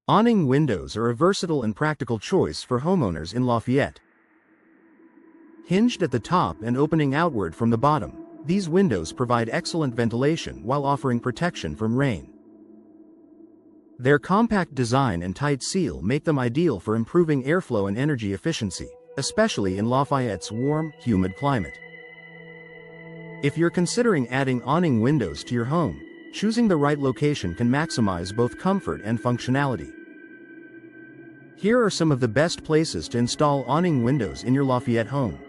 Awning windows are a versatile and practical choice for homeowners in Lafayette. Hinged at the top and opening outward from the bottom, these windows provide excellent ventilation while offering protection from rain. Their compact design and tight seal make them ideal for improving airflow and energy efficiency, especially in Lafayette's warm, humid climate. If you're considering adding awning windows to your home, choosing the right location can maximize both comfort and functionality. Here are some of the best places to install awning windows in your Lafayette home.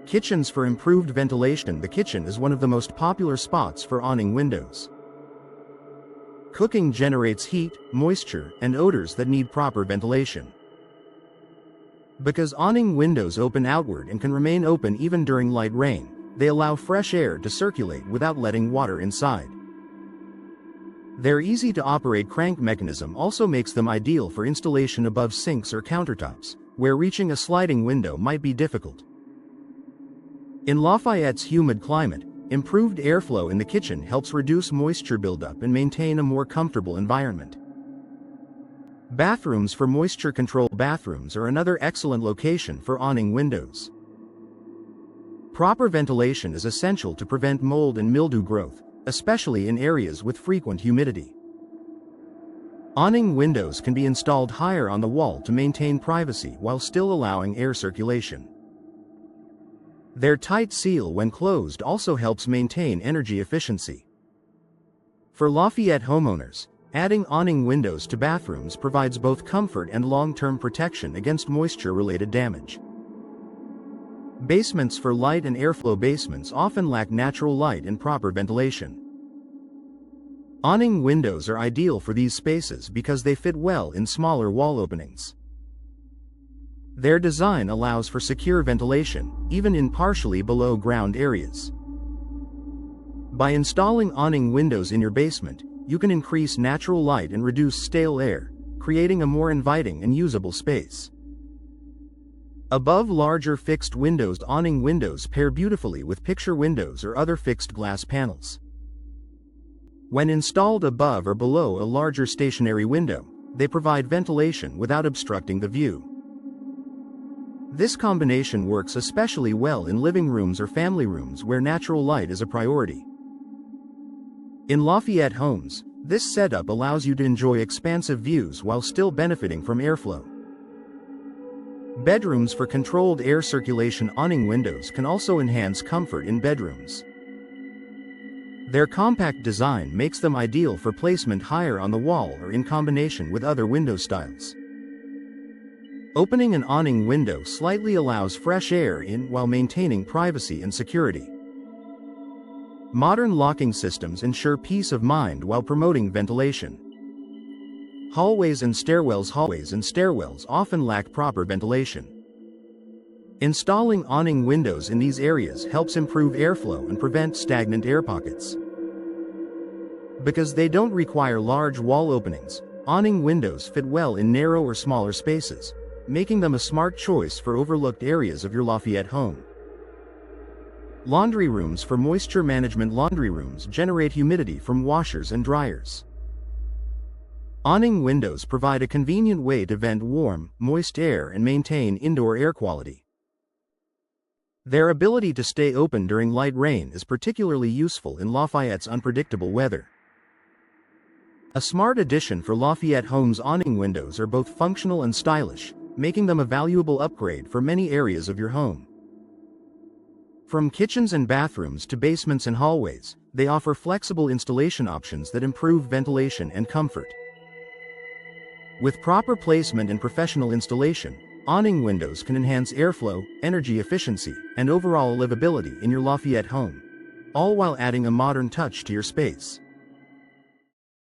Kitchens for improved ventilation. The kitchen is one of the most popular spots for awning windows. Cooking generates heat, moisture, and odors that need proper ventilation. Because awning windows open outward and can remain open even during light rain, they allow fresh air to circulate without letting water inside. Their easy-to-operate crank mechanism also makes them ideal for installation above sinks or countertops, where reaching a sliding window might be difficult. In Lafayette's humid climate, improved airflow in the kitchen helps reduce moisture buildup and maintain a more comfortable environment. Bathrooms for moisture-controlled bathrooms are another excellent location for awning windows. Proper ventilation is essential to prevent mold and mildew growth, especially in areas with frequent humidity. Awning windows can be installed higher on the wall to maintain privacy while still allowing air circulation. Their tight seal when closed also helps maintain energy efficiency. For Lafayette homeowners, adding awning windows to bathrooms provides both comfort and long-term protection against moisture-related damage. Basements for light and airflow. Basements often lack natural light and proper ventilation. Awning windows are ideal for these spaces because they fit well in smaller wall openings. Their design allows for secure ventilation, even in partially below-ground areas. By installing awning windows in your basement, you can increase natural light and reduce stale air, creating a more inviting and usable space. Above larger fixed windows. Awning windows pair beautifully with picture windows or other fixed glass panels. When installed above or below a larger stationary window, they provide ventilation without obstructing the view. This combination works especially well in living rooms or family rooms where natural light is a priority. In Lafayette homes, this setup allows you to enjoy expansive views while still benefiting from airflow. Bedrooms for controlled air circulation. Awning windows can also enhance comfort in bedrooms. Their compact design makes them ideal for placement higher on the wall or in combination with other window styles. Opening an awning window slightly allows fresh air in while maintaining privacy and security. Modern locking systems ensure peace of mind while promoting ventilation. Hallways and stairwells often lack proper ventilation. Installing awning windows in these areas helps improve airflow and prevent stagnant air pockets. Because they don't require large wall openings, awning windows fit well in narrow or smaller spaces, making them a smart choice for overlooked areas of your Lafayette home. Laundry rooms for moisture management. Laundry rooms generate humidity from washers and dryers. Awning windows provide a convenient way to vent warm, moist air and maintain indoor air quality. Their ability to stay open during light rain is particularly useful in Lafayette's unpredictable weather. A smart addition for Lafayette homes. Awning windows are both functional and stylish, making them a valuable upgrade for many areas of your home. From kitchens and bathrooms to basements and hallways, they offer flexible installation options that improve ventilation and comfort. With proper placement and professional installation, awning windows can enhance airflow, energy efficiency, and overall livability in your Lafayette home, all while adding a modern touch to your space.